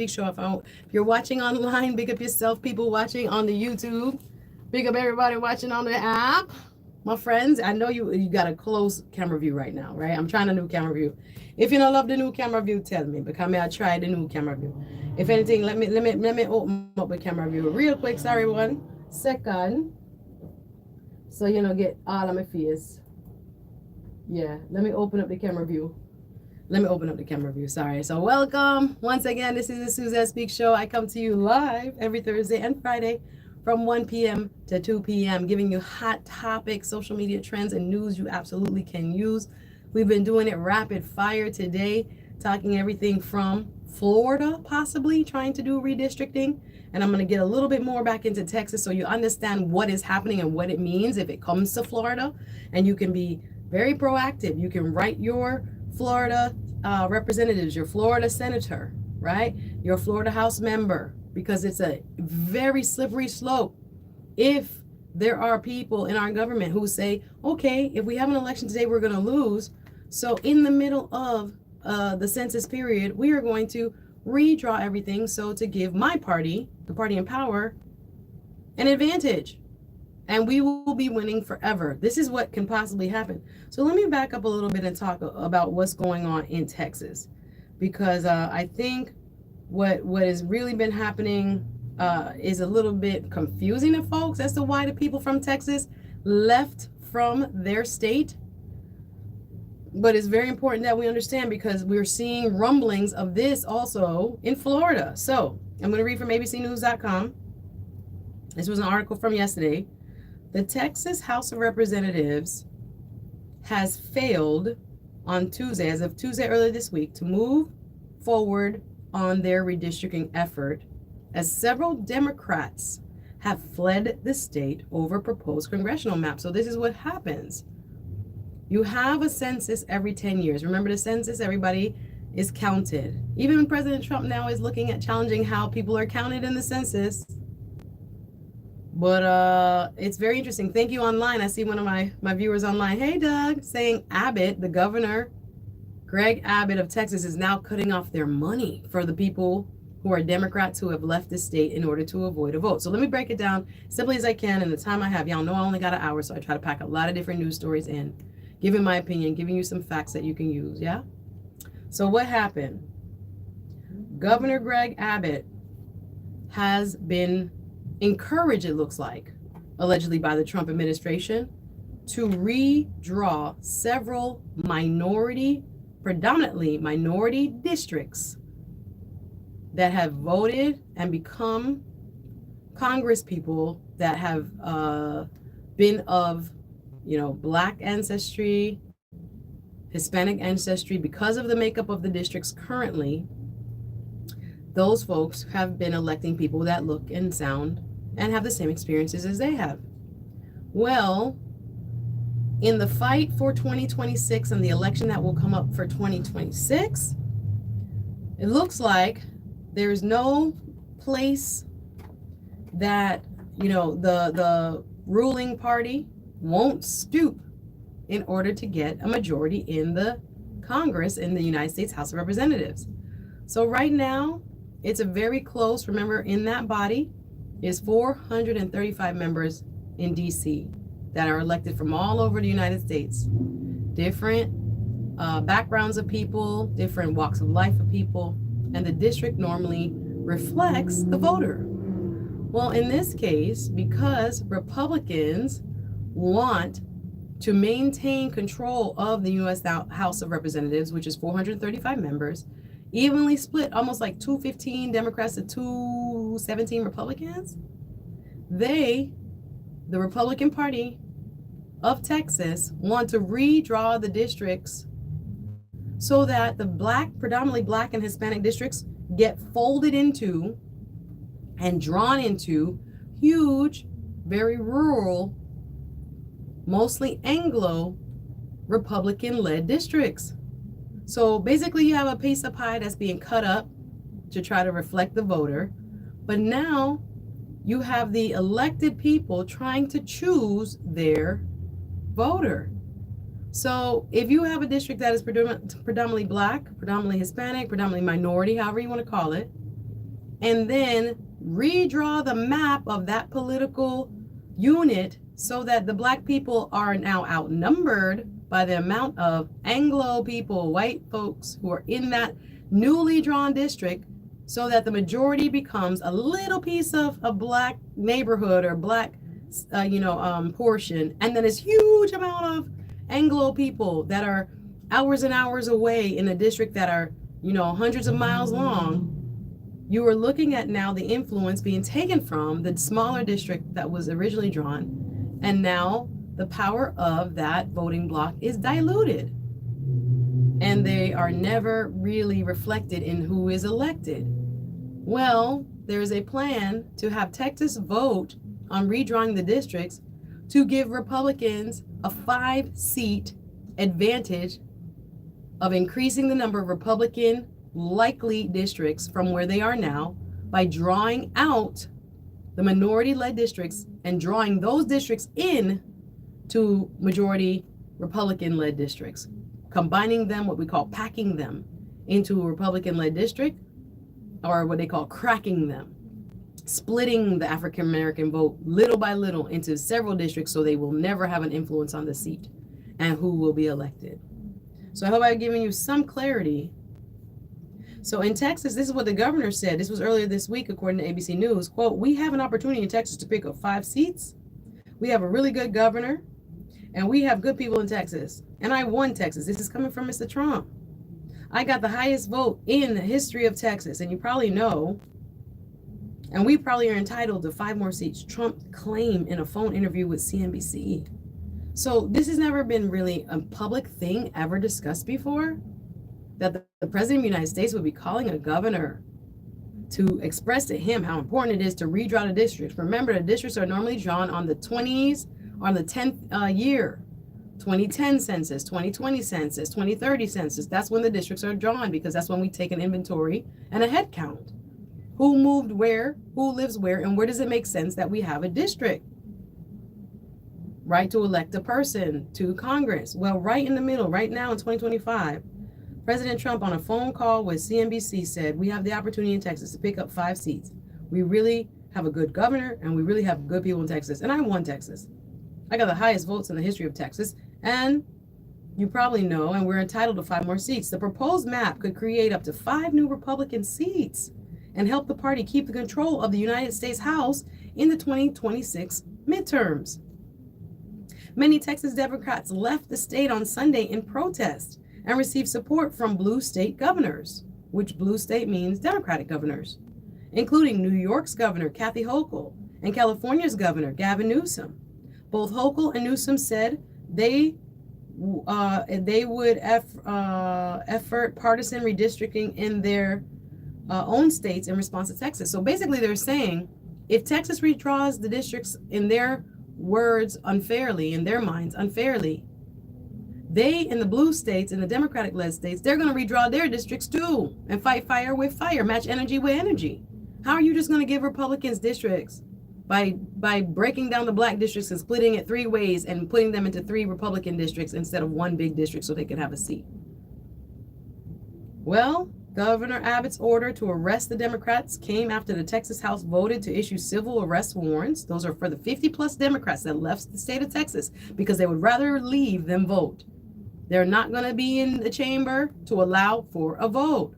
Speak Show. If you're watching online, big up yourself. People watching on the YouTube, big up everybody watching on the app. My friends, I know you got a close camera view right now, right? I'm trying a new camera view. If you don't love the new camera view, tell me, because I try the new camera view. If anything, let me open up the camera view real quick. Sorry, 1 second. So get all of my face. Yeah, let me open up the camera view. Sorry. So welcome once again. This is the Suzette Speak Show. I come to you live every Thursday and Friday from 1 p.m. to 2 p.m. giving you hot topics, social media trends, and news you absolutely can use. We've been doing it rapid fire today, talking everything from Florida, possibly trying to do redistricting. And I'm going to get a little bit more back into Texas so you understand what is happening and what it means if it comes to Florida. And you can be very proactive. You can write your Florida representatives, your Florida senator, right? Your Florida House member, because it's a very slippery slope. If there are people in our government who say, okay, if we have an election today, we're going to lose. So in the middle of the census period, we are going to redraw everything. So to give my party, the party in power, an advantage. And we will be winning forever. This is what can possibly happen. So let me back up a little bit and talk about what's going on in Texas. Because I think what has really been happening is a little bit confusing to folks as to why the people from Texas left from their state. But it's very important that we understand, because we're seeing rumblings of this also in Florida. So I'm going to read from abcnews.com. This was an article from yesterday. The Texas House of Representatives has failed on Tuesday, as of Tuesday earlier this week, to move forward on their redistricting effort, as several Democrats have fled the state over proposed congressional maps. So this is what happens. You have a census every 10 years. Remember the census, everybody is counted. Even President Trump now is looking at challenging how people are counted in the census. But it's very interesting. Thank you online. I see one of my viewers online. Hey, Doug, saying Abbott, the governor, Greg Abbott of Texas, is now cutting off their money for the people who are Democrats who have left the state in order to avoid a vote. So let me break it down simply as I can in the time I have. Y'all know I only got an hour, so I try to pack a lot of different news stories in, giving my opinion, giving you some facts that you can use, yeah? So what happened? Governor Greg Abbott has been encouraged, it looks like, allegedly by the Trump administration, to redraw several predominantly minority districts that have voted and become Congress people that have been of, Black ancestry, Hispanic ancestry. Because of the makeup of the districts currently, those folks have been electing people that look and sound and have the same experiences as they have. Well, in the fight for 2026 and the election that will come up for 2026, it looks like there's no place that, the ruling party won't stoop in order to get a majority in the Congress, in the United States House of Representatives. So right now, it's a very close, remember, in that body is 435 members in DC that are elected from all over the United States. Different backgrounds of people, different walks of life of people, and the district normally reflects the voter. Well, in this case, because Republicans want to maintain control of the U.S. House of Representatives, which is 435 members, evenly split, almost like 215 Democrats to 217 Republicans. The Republican Party of Texas, want to redraw the districts so that the predominantly Black and Hispanic districts get folded into and drawn into huge, very rural, mostly Anglo Republican-led districts. So basically you have a piece of pie that's being cut up to try to reflect the voter. But now you have the elected people trying to choose their voter. So if you have a district that is predominantly Black, predominantly Hispanic, predominantly minority, however you want to call it, and then redraw the map of that political unit so that the black people are now outnumbered by the amount of Anglo people, white folks who are in that newly drawn district, so that the majority becomes a little piece of a black neighborhood or black portion, and then this huge amount of Anglo people that are hours and hours away in a district that are hundreds of miles long. You are looking at now the influence being taken from the smaller district that was originally drawn, and now the power of that voting bloc is diluted, and they are never really reflected in who is elected. Well, there's a plan to have Texas vote on redrawing the districts to give Republicans a 5-seat advantage of increasing the number of Republican likely districts from where they are now by drawing out the minority-led districts and drawing those districts in to majority Republican-led districts, combining them, what we call packing them into a Republican-led district, or what they call cracking them, splitting the African-American vote little by little into several districts so they will never have an influence on the seat and who will be elected. So I hope I've given you some clarity. So in Texas, this is what the governor said. This was earlier this week, according to ABC News. Quote, "We have an opportunity in Texas to pick up 5 seats. We have a really good governor, and we have good people in Texas. And I won Texas." This is coming from Mr. Trump. "I got the highest vote in the history of Texas." And you probably know, and we probably are entitled to 5 more seats, Trump claimed in a phone interview with CNBC. So this has never been really a public thing ever discussed before, that the president of the United States would be calling a governor to express to him how important it is to redraw the districts. Remember, the districts are normally drawn on the 20s, on the 10th year. 2010 census, 2020 census, 2030 census. That's when the districts are drawn, because that's when we take an inventory and a head count. Who moved where, who lives where, and where does it make sense that we have a district? Right, to elect a person to Congress. Well, right in the middle, right now in 2025, President Trump on a phone call with CNBC said, "We have the opportunity in Texas to pick up 5 seats. We really have a good governor, and we really have good people in Texas. And I won Texas. I got the highest votes in the history of Texas. And you probably know, and we're entitled to 5 more seats. The proposed map could create up to 5 new Republican seats and help the party keep the control of the United States House in the 2026 midterms." Many Texas Democrats left the state on Sunday in protest and received support from blue state governors, which blue state means Democratic governors, including New York's Governor Kathy Hochul and California's Governor Gavin Newsom. Both Hochul and Newsom said they would effort partisan redistricting in their own states in response to Texas. So basically they're saying, if Texas redraws the districts in their words unfairly, in their minds unfairly, they in the blue states, in the Democratic-led states, they're going to redraw their districts too and fight fire with fire, match energy with energy. How are you just going to give Republicans districts by breaking down the black districts and splitting it 3 ways and putting them into 3 Republican districts instead of 1 big district so they can have a seat? Well, Governor Abbott's order to arrest the Democrats came after the Texas House voted to issue civil arrest warrants. Those are for the 50-plus Democrats that left the state of Texas because they would rather leave than vote. They're not going to be in the chamber to allow for a vote.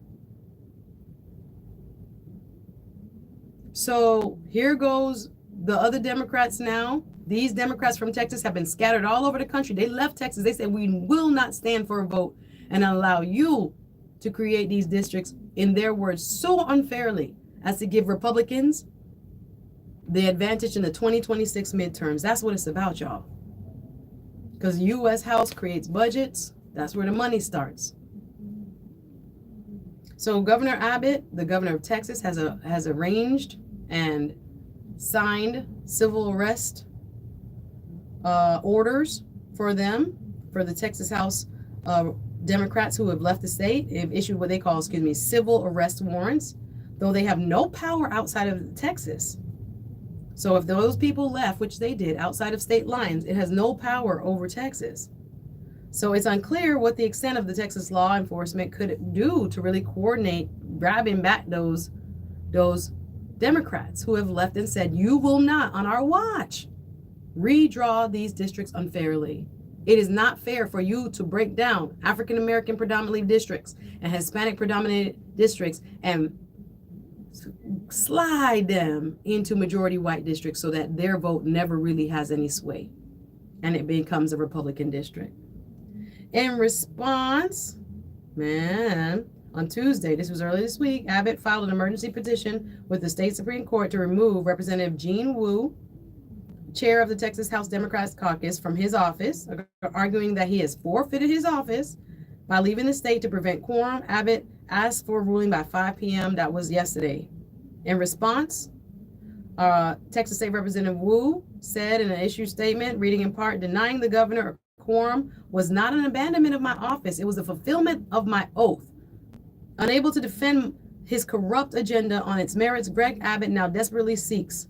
So here goes the other Democrats now. These Democrats from Texas have been scattered all over the country. They left Texas. They said, "We will not stand for a vote and allow you to create these districts," in their words, so unfairly as to give Republicans the advantage in the 2026 midterms. That's what it's about, y'all. Because the U.S. House creates budgets. That's where the money starts. So Governor Abbott, the governor of Texas, has arranged and signed civil arrest orders for them, for the Texas House Democrats who have left the state. They've issued what they call, civil arrest warrants, though they have no power outside of Texas. So if those people left, which they did, outside of state lines, it has no power over Texas. So it's unclear what the extent of the Texas law enforcement could do to really coordinate grabbing back those those Democrats who have left and said, you will not, on our watch, redraw these districts unfairly. It is not fair for you to break down African-American predominantly districts and Hispanic predominated districts and slide them into majority white districts so that their vote never really has any sway and it becomes a Republican district. In response, on Tuesday, this was early this week, Abbott filed an emergency petition with the state Supreme Court to remove Representative Jean Wu, chair of the Texas House Democrats caucus, from his office, arguing that he has forfeited his office by leaving the state to prevent quorum. Abbott asked for a ruling by 5 p.m. That was yesterday. In response, Texas State Representative Wu said in an issued statement, reading in part, denying the governor quorum was not an abandonment of my office. It was a fulfillment of my oath. Unable to defend his corrupt agenda on its merits, Greg Abbott now desperately seeks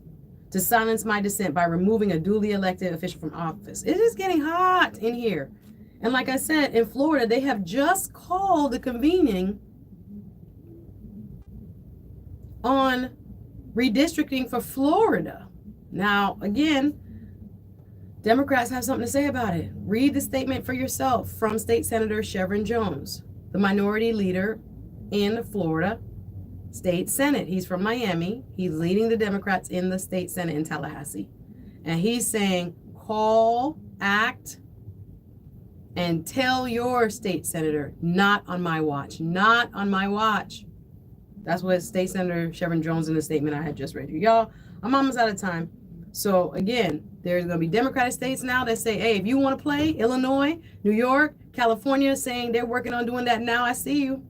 to silence my dissent by removing a duly elected official from office. It is getting hot in here. And like I said, in Florida, they have just called the convening on redistricting for Florida. Now, again, Democrats have something to say about it. Read the statement for yourself from State Senator Shevrin Jones, the minority leader in the Florida State Senate. He's from Miami. He's leading the Democrats in the State Senate in Tallahassee. And he's saying, call, act, and tell your state senator, not on my watch, not on my watch. That's what State Senator Shevrin Jones in the statement I had just read you. Y'all, I'm almost out of time. So again, there's going to be Democratic states now that say, hey, if you want to play, Illinois, New York, California, saying they're working on doing that now. I see you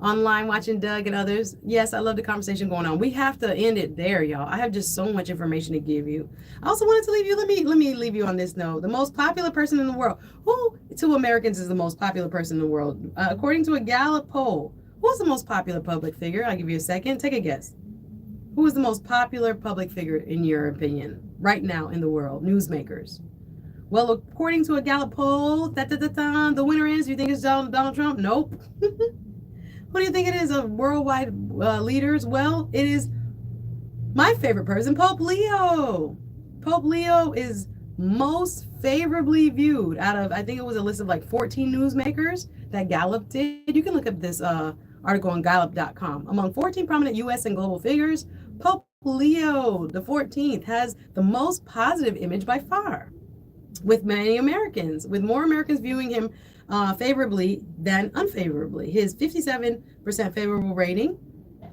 online watching Doug and others. Yes, I love the conversation going on. We have to end it there, y'all. I have just so much information to give you. I also wanted to leave you, let me leave you on this note. The most popular person in the world. Who to Americans is the most popular person in the world? According to a Gallup poll, who's the most popular public figure? I'll give you a second. Take a guess. Who is the most popular public figure in your opinion right now in the world? Newsmakers. Well, according to a Gallup poll, the winner is, you think it's Donald Trump? Nope. Who do you think it is of worldwide leaders? Well, it is my favorite person, Pope Leo. Pope Leo is most favorably viewed out of, I think it was a list of like 14 newsmakers that Gallup did. You can look up this article on Gallup.com. Among 14 prominent U.S. and global figures, Pope Leo the 14th has the most positive image by far, with many Americans, with more Americans viewing him favorably than unfavorably. His 57% favorable rating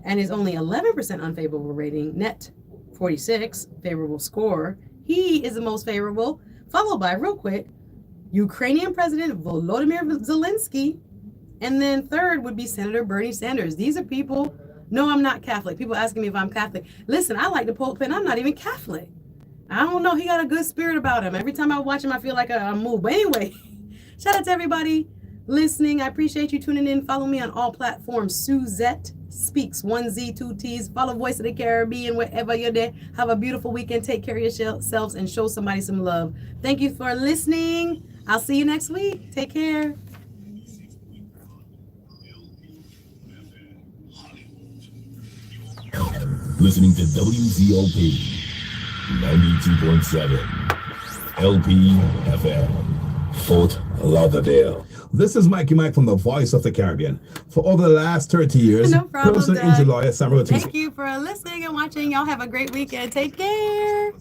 and his only 11% unfavorable rating, net 46 favorable score. He is the most favorable, followed by, real quick, Ukrainian President Volodymyr Zelensky, and then third would be Senator Bernie Sanders. These are people, no, I'm not Catholic. People asking me if I'm Catholic. Listen, I like the Pope and I'm not even Catholic. I don't know, he got a good spirit about him. Every time I watch him, I feel like I move. But anyway, shout out to everybody listening. I appreciate you tuning in. Follow me on all platforms. Suzette Speaks, 1Z, 2 T's. Follow Voice of the Caribbean wherever you're there. Have a beautiful weekend. Take care of yourselves and show somebody some love. Thank you for listening. I'll see you next week. Take care. Listening to WZOP 92.7 LP FM, Fort Lauderdale. This is Mikey Mike from the Voice of the Caribbean. For over the last 30 years, no problem, personal injury lawyer Samuel. Thank you for listening and watching. Y'all have a great weekend. Take care.